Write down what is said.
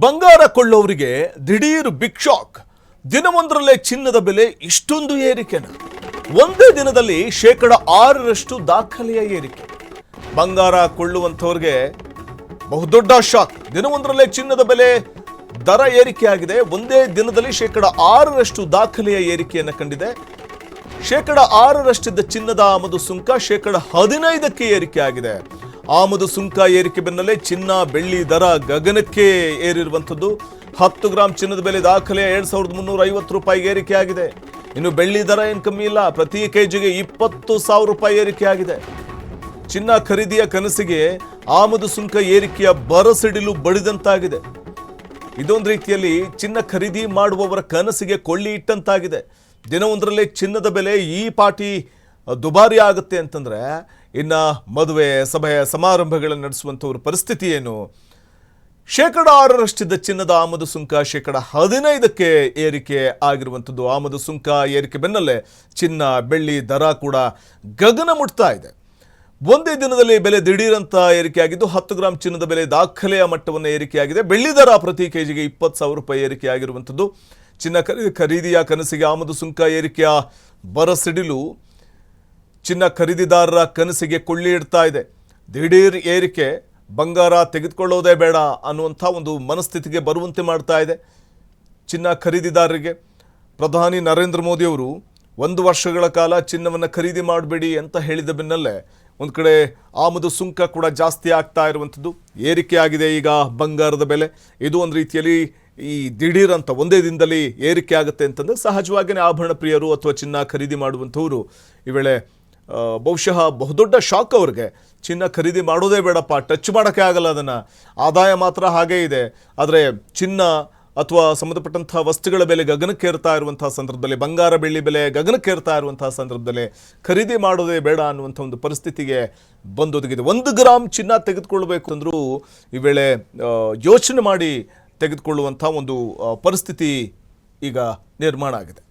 ಬಂಗಾರ ಕೊಳ್ಳೋರಿಗೆ ದಿಢೀರ್ big shock. ದಿನವೊಂದರಲ್ಲೇ ಚಿನ್ನದ ಬೆಲೆ ಇಷ್ಟೊಂದು ಏರಿಕೆನ ಒಂದೇ ದಿನದಲ್ಲಿ 6% ದಾಖಲೆಯ ಏರಿಕೆ. ಬಂಗಾರ ಕೊಳ್ಳುವಂತವರಿಗೆ ಬಹುದೊಡ್ಡ ಶಾಕ್. ದಿನವೊಂದರಲ್ಲೇ ಚಿನ್ನದ ಬೆಲೆ ದರ ಏರಿಕೆಯಾಗಿದೆ. ಒಂದೇ ದಿನದಲ್ಲಿ 6% ದಾಖಲೆಯ ಏರಿಕೆಯನ್ನು ಕಂಡಿದೆ. 6% ಚಿನ್ನದ ಆಮದು ಸುಂಕ 15% ಏರಿಕೆ ಆಗಿದೆ. ಆಮದು ಸುಂಕ ಏರಿಕೆ ಬೆನ್ನಲ್ಲೇ ಚಿನ್ನ ಬೆಳ್ಳಿ ದರ ಗಗನಕ್ಕೆ ಏರಿರುವಂಥದ್ದು. 10 ಗ್ರಾಂ ಚಿನ್ನದ ಬೆಲೆ ದಾಖಲೆ 7,350 ರೂಪಾಯಿಗೆ ಏರಿಕೆಯಾಗಿದೆ. ಇನ್ನು ಬೆಳ್ಳಿ ದರ ಏನು ಕಮ್ಮಿ ಇಲ್ಲ, ಪ್ರತಿ ಕೆಜಿಗೆ 20,000 ರೂಪಾಯಿ ಏರಿಕೆಯಾಗಿದೆ. ಚಿನ್ನ ಖರೀದಿಯ ಕನಸಿಗೆ ಆಮದು ಸುಂಕ ಏರಿಕೆಯ ಬರಸಿಡಿಲು ಬಡಿದಂತಾಗಿದೆ. ಇದೊಂದು ರೀತಿಯಲ್ಲಿ ಚಿನ್ನ ಖರೀದಿ ಮಾಡುವವರ ಕನಸಿಗೆ ಕೊಳ್ಳಿ ಇಟ್ಟಂತಾಗಿದೆ. ದಿನವೊಂದರಲ್ಲೇ ಚಿನ್ನದ ಬೆಲೆ ಈ ಪಾಟಿ ದುಬಾರಿ ಆಗುತ್ತೆ ಅಂತಂದ್ರೆ ಇನ್ನು ಮದುವೆ ಸಭೆ ಸಮಾರಂಭಗಳನ್ನು ನಡೆಸುವಂಥವ್ರ ಪರಿಸ್ಥಿತಿ ಏನು? 6% ಚಿನ್ನದ ಆಮದು ಸುಂಕ 15% ಏರಿಕೆ ಆಗಿರುವಂಥದ್ದು. ಆಮದು ಸುಂಕ ಏರಿಕೆ ಬೆನ್ನಲ್ಲೇ ಚಿನ್ನ ಬೆಳ್ಳಿ ದರ ಕೂಡ ಗಗನ ಮುಟ್ತಾ ಇದೆ. ಒಂದೇ ದಿನದಲ್ಲಿ ಬೆಲೆ ದಿಢೀರಂತ ಏರಿಕೆಯಾಗಿದ್ದು 10 ಗ್ರಾಂ ಚಿನ್ನದ ಬೆಲೆ ದಾಖಲೆಯ ಮಟ್ಟವನ್ನು ಏರಿಕೆಯಾಗಿದೆ. ಬೆಳ್ಳಿ ದರ ಪ್ರತಿ ಕೆಜಿಗೆ 20,000 ರೂಪಾಯಿ ಏರಿಕೆಯಾಗಿರುವಂಥದ್ದು. ಚಿನ್ನ ಖರೀದಿಯ ಕನಸಿಗೆ ಆಮದು ಸುಂಕ ಏರಿಕೆಯ ಬರಸಿಡಿಲು ಚಿನ್ನ ಖರೀದಿದಾರರ ಕನಸಿಗೆ ಕೊಳ್ಳಿ ಇಡ್ತಾ ಇದೆ. ದಿಢೀರ್ ಏರಿಕೆ ಬಂಗಾರ ತೆಗೆದುಕೊಳ್ಳೋದೇ ಬೇಡ ಅನ್ನುವಂಥ ಒಂದು ಮನಸ್ಥಿತಿಗೆ ಬರುವಂತೆ ಮಾಡ್ತಾ ಇದೆ ಚಿನ್ನ ಖರೀದಿದಾರರಿಗೆ. ಪ್ರಧಾನಿ ನರೇಂದ್ರ ಮೋದಿಯವರು 1 ವರ್ಷಗಳ ಕಾಲ ಚಿನ್ನವನ್ನು ಖರೀದಿ ಮಾಡಬೇಡಿ ಅಂತ ಹೇಳಿದ ಬೆನ್ನಲ್ಲೇ ಒಂದು ಕಡೆ ಆಮದು ಸುಂಕ ಕೂಡ ಜಾಸ್ತಿ ಆಗ್ತಾ ಇರುವಂಥದ್ದು. ಏರಿಕೆ ಆಗಿದೆ ಈಗ ಬಂಗಾರದ ಬೆಲೆ. ಇದು ಒಂದು ರೀತಿಯಲ್ಲಿ ಈ ದಿಢೀರ್ ಅಂತ ಒಂದೇ ದಿನದಲ್ಲಿ ಏರಿಕೆ ಆಗುತ್ತೆ ಅಂತಂದರೆ ಸಹಜವಾಗಿಯೇ ಆಭರಣ ಪ್ರಿಯರು ಅಥವಾ ಚಿನ್ನ ಖರೀದಿ ಮಾಡುವಂಥವರು ಈ ವೇಳೆ ಬಹುಶಃ ಬಹುದೊಡ್ಡ ಶಾಕ್ ಅವ್ರಿಗೆ. ಚಿನ್ನ ಖರೀದಿ ಮಾಡೋದೇ ಬೇಡಪ್ಪ, ಟಚ್ ಮಾಡೋಕ್ಕೆ ಆಗಲ್ಲ, ಅದನ್ನು ಆದಾಯ ಮಾತ್ರ ಹಾಗೇ ಇದೆ. ಆದರೆ ಚಿನ್ನ ಅಥವಾ ಸಂಬಂಧಪಟ್ಟಂಥ ವಸ್ತುಗಳ ಬೆಲೆ ಗಗನಕ್ಕೇರ್ತಾ ಇರುವಂಥ ಸಂದರ್ಭದಲ್ಲಿ, ಬಂಗಾರ ಬೆಳ್ಳಿ ಬೆಲೆ ಗಗನಕ್ಕೇರ್ತಾ ಇರುವಂಥ ಸಂದರ್ಭದಲ್ಲಿ ಖರೀದಿ ಮಾಡೋದೇ ಬೇಡ ಅನ್ನುವಂಥ ಒಂದು ಪರಿಸ್ಥಿತಿಗೆ ಬಂದೊದಗಿದೆ. 1 ಗ್ರಾಂ ಚಿನ್ನ ತೆಗೆದುಕೊಳ್ಬೇಕು ಅಂದರೂ ಈ ವೇಳೆ ಯೋಚನೆ ಮಾಡಿ ತೆಗೆದುಕೊಳ್ಳುವಂಥ ಒಂದು ಪರಿಸ್ಥಿತಿ ಈಗ ನಿರ್ಮಾಣ ಆಗಿದೆ.